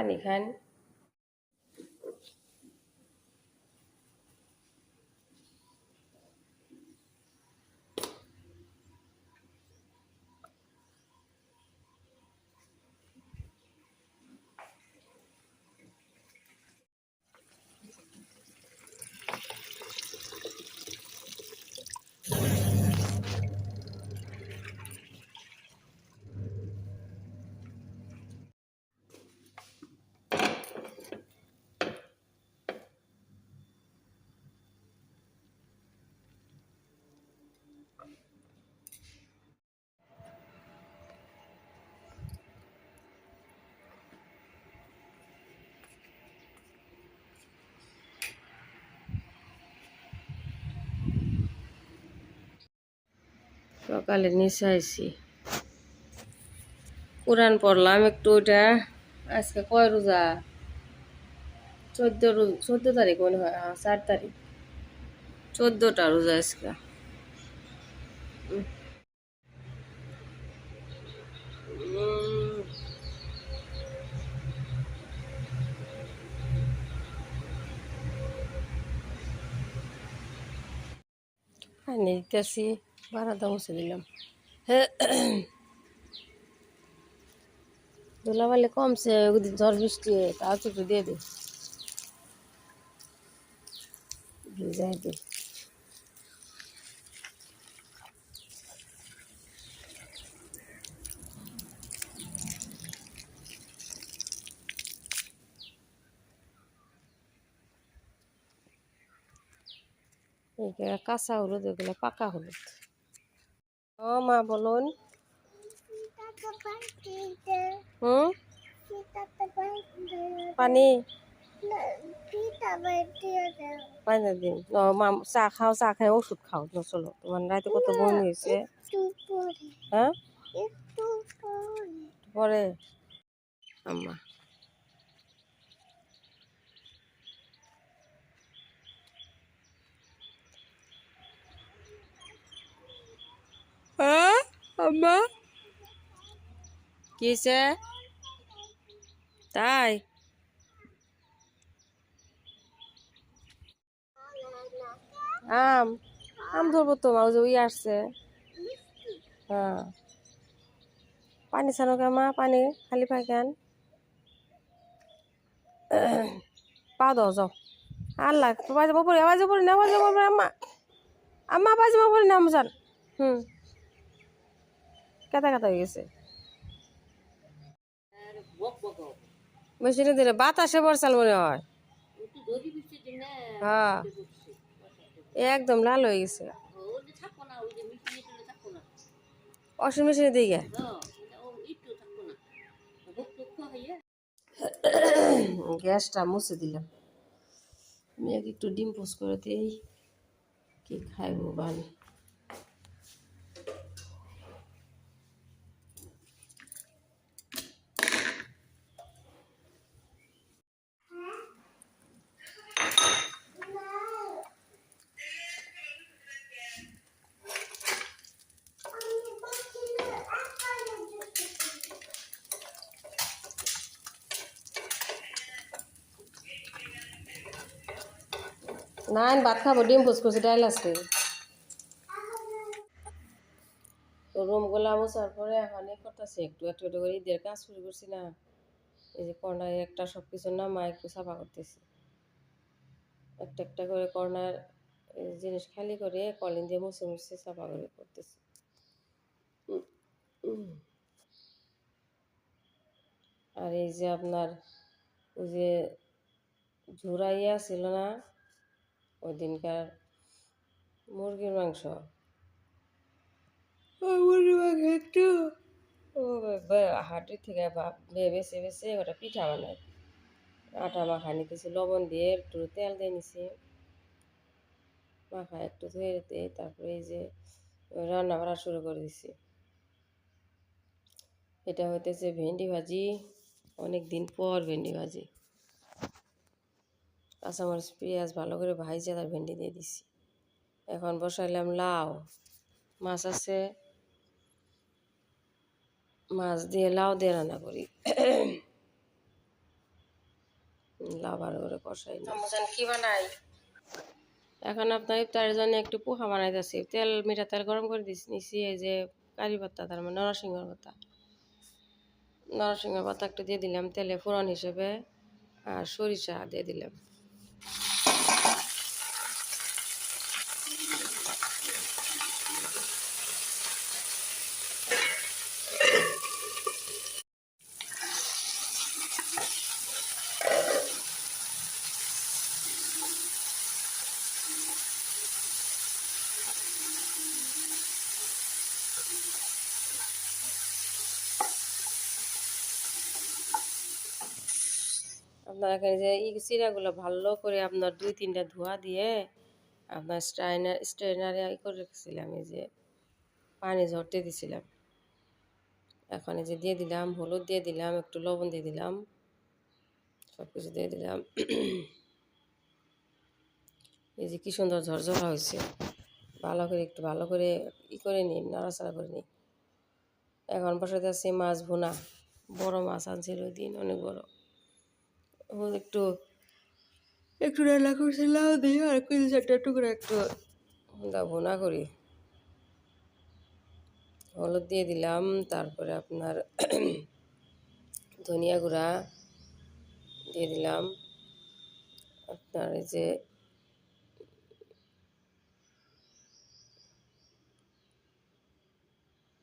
পানি খান। সকালে নিচে আইছি, কোরআন পড়লাম একটু। ওইটা আজকে কয় রোজা? 14 তারিখ মনে হয়, 4 তারিখ, 14টা রোজা আজকে। পানি দিতেছি, বারান্দা মুছে দিলাম। ধুলাবালি কমছে, ঝড় বৃষ্টি তাও একটু দিয়ে দিই, ভিজাই দিই। এইগুলা কাঁচা হলুদ, এগুলো পাকা হলুদ। ও মা বলুন। হুম, পানি পানি দিন। মা চা খাও, চা খাই ওষুধ খাও। চলো, তোমার রাতে কত বমি হয়েছে। হ্যাঁ, পরে আম্মা আম্মা কি হয়েছে? তাই আম আম ধরবো তো, মা ওই আসছে। হ্যাঁ, পানি ছানো কে মা, পানি খালি পাই কেন? পা দাও, যাও। আল্লাহ, বাজাবো পড়ি, আওয়াজ পড়ি না, আওয়াজ পড়ি আম্মা, আম্মা বাজাবো পড়ি না আমজান। কেতা কেতা হয়ে গেছে। মেশিনে দিলে বাতাসে বর্ষাল মনে হয়। হ্যাঁ, একদম লাল হয়ে গেছে। ওয়াশিং মেশিনে দিয়ে গে গ্যাসটা মুছে দিলাম। মেয়েকে একটু ডিম পোস্ট করে দিই, কি খাইবো ভালো। না ভাত খাবো, ডিম পোস্ট করছি, ডাইল আছে। তো রুমগুলা মোছার পরে এখন করতেছি, একটু একটু একটু করে ঈদের কাজ শুরু করছি না। এই যে কর্নার একটা সব কিছু নামা একটু সাফা করতেছি, একটা একটা করে কর্নার জিনিস খালি করে কলিন দিয়ে মুছে মুছে সাফা করে করতেছি। আর এই যে আপনার ওই যে ঝুরাইয়া ছিল না ওই দিনকার মুরগির মাংস, মুরগির মাংস একটু হাটের থেকে বেছে বেছে ওটা পিঠা বানায়। আটা মাখা নিতেছি, লবণ দিয়ে একটু তেল দিয়ে নিছি, মাখা একটু ধুয়ে দিয়ে তারপরে এই যে রান্না করা শুরু করে দিছি। এটা হইতেছে ভেন্ডি ভাজি, অনেক দিন পর ভেন্ডি ভাজি। কাঁচামরিচ পেঁয়াজ ভালো করে ভাইজে তার ভেন্ডি দিয়ে দিছি। এখন বসাইলাম লাউ, মাছ আছে, মাছ দিয়ে লাউ দিয়ে রান্না করি। লাউ ভালো করে কষাই কি বানাই। এখন আপনার ইফতারের জন্য একটু পোহা বানাইতেছি। মিঠা তেল গরম করে নিছি। এই যে কারি পাতা, তার মানে নরসিংহের পাতা একটু দিয়ে দিলাম তেলে ফোড়ন হিসেবে, আর সরিষা দিয়ে দিলাম। আপনার এখানে যে চিড়াগুলো ভালো করে আপনার 2-3টা ধোয়া দিয়ে আপনার স্ট্রেনারে করে রেখেছিলাম। এই যে পানি ঝরতে দিছিলাম। এখন এই যে দিয়ে দিলাম হলুদ, দিয়ে দিলাম একটু লবণ, দিয়ে দিলাম সব কিছু দিয়ে দিলাম। এই যে কি সুন্দর ঝরঝরা হয়েছে। ভালো করে করে নিই, নাড়াচাড়া করে নিই। এখন বসাতে আসছি মাছ ভুনা। বড় মাছ আনছিল ওই দিন, অনেক বড়। একটু একটু রান্না করছি লাউ দিয়ে, আর কিছু 4টা টুকরা একটু ভুনা করি। হলুদ দিয়ে দিলাম, তারপরে আপনার ধনিয়া গুঁড়া দিয়ে দিলাম, আপনার এই যে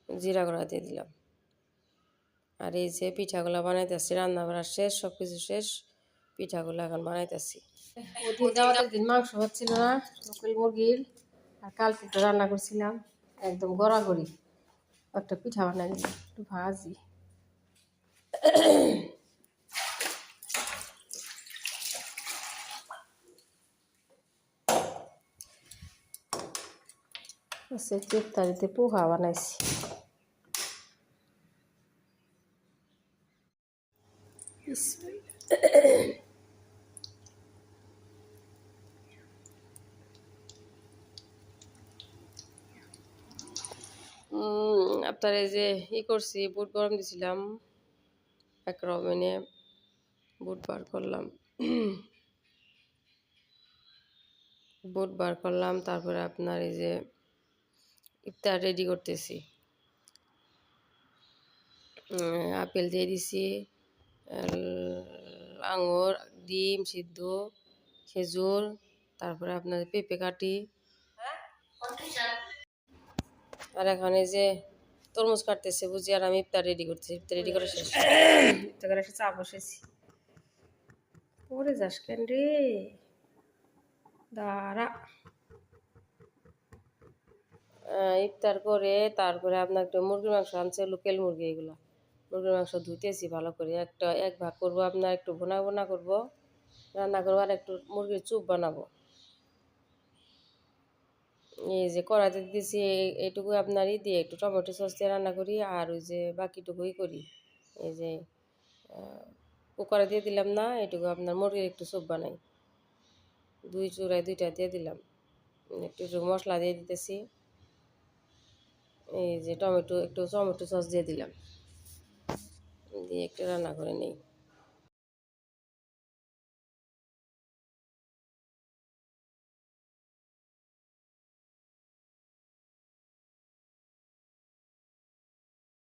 জিরা গুঁড়া দিয়ে দিলাম। আর এই যে পিঠাগুলো বানাইতেছি, রান্না বাড়া শেষ, সব কিছু শেষ। পিঠাগুলো এখন বানাইতেছি। ওদিন দিন মাংস হচ্ছিল না, লোকাল মুরগির। আর কালকে তো রান্না করছিলাম একদম গড়াগড়ি। একটা পিঠা বানাই দিলাম, একটু ভাজি। ইফতারিতে পোহা বানাইছি। আপনার এই যে করছি, বুট গরম দিছিলাম, এক ওভেনে বুট বার করলাম। তারপরে আপনার এই যে ইফতার রেডি করতেছি। আপেল দিয়ে দিছি, আঙুর, ডিম সিদ্ধ, খেজুর, তারপরে আপনার পেঁপে কাটি। আর এখন এই যে তরমুজ কাটতেছে বুঝি, আর আমি ইফতার রেডি করতেছি। ইফতার রেডি করে শেষ, ইফতার করে চা বসেছি। পরে যাস কেন রে, দাঁড়া। ইফতার করে তারপরে আপনার একটু মুরগির মাংস আনছে, লোকাল মুরগি। এগুলো মুরগির মাংস ধুইতেছি ভালো করে। এক ভাগ করবো আপনার, একটু ভুনা করবো, রান্না করবো, আর একটু মুরগির চুপ বানাবো। এই যে কড়াইতে দিয়েছি, এইটুকু আপনারই দিয়ে একটু টমেটো সস দিয়ে রান্না করি, আর ওই যে বাকিটুকুই করি। এই যে কুকারে দিয়ে দিলাম না, এটুকু আপনার মুরগির একটু স্যুপ বানাই। 2 চূড়ায় 2টা দিয়ে দিলাম, একটু মশলা দিয়ে দিতেছি। এই যে একটু টমেটো সস দিয়ে দিলাম, দিয়ে একটু রান্না করে নিই।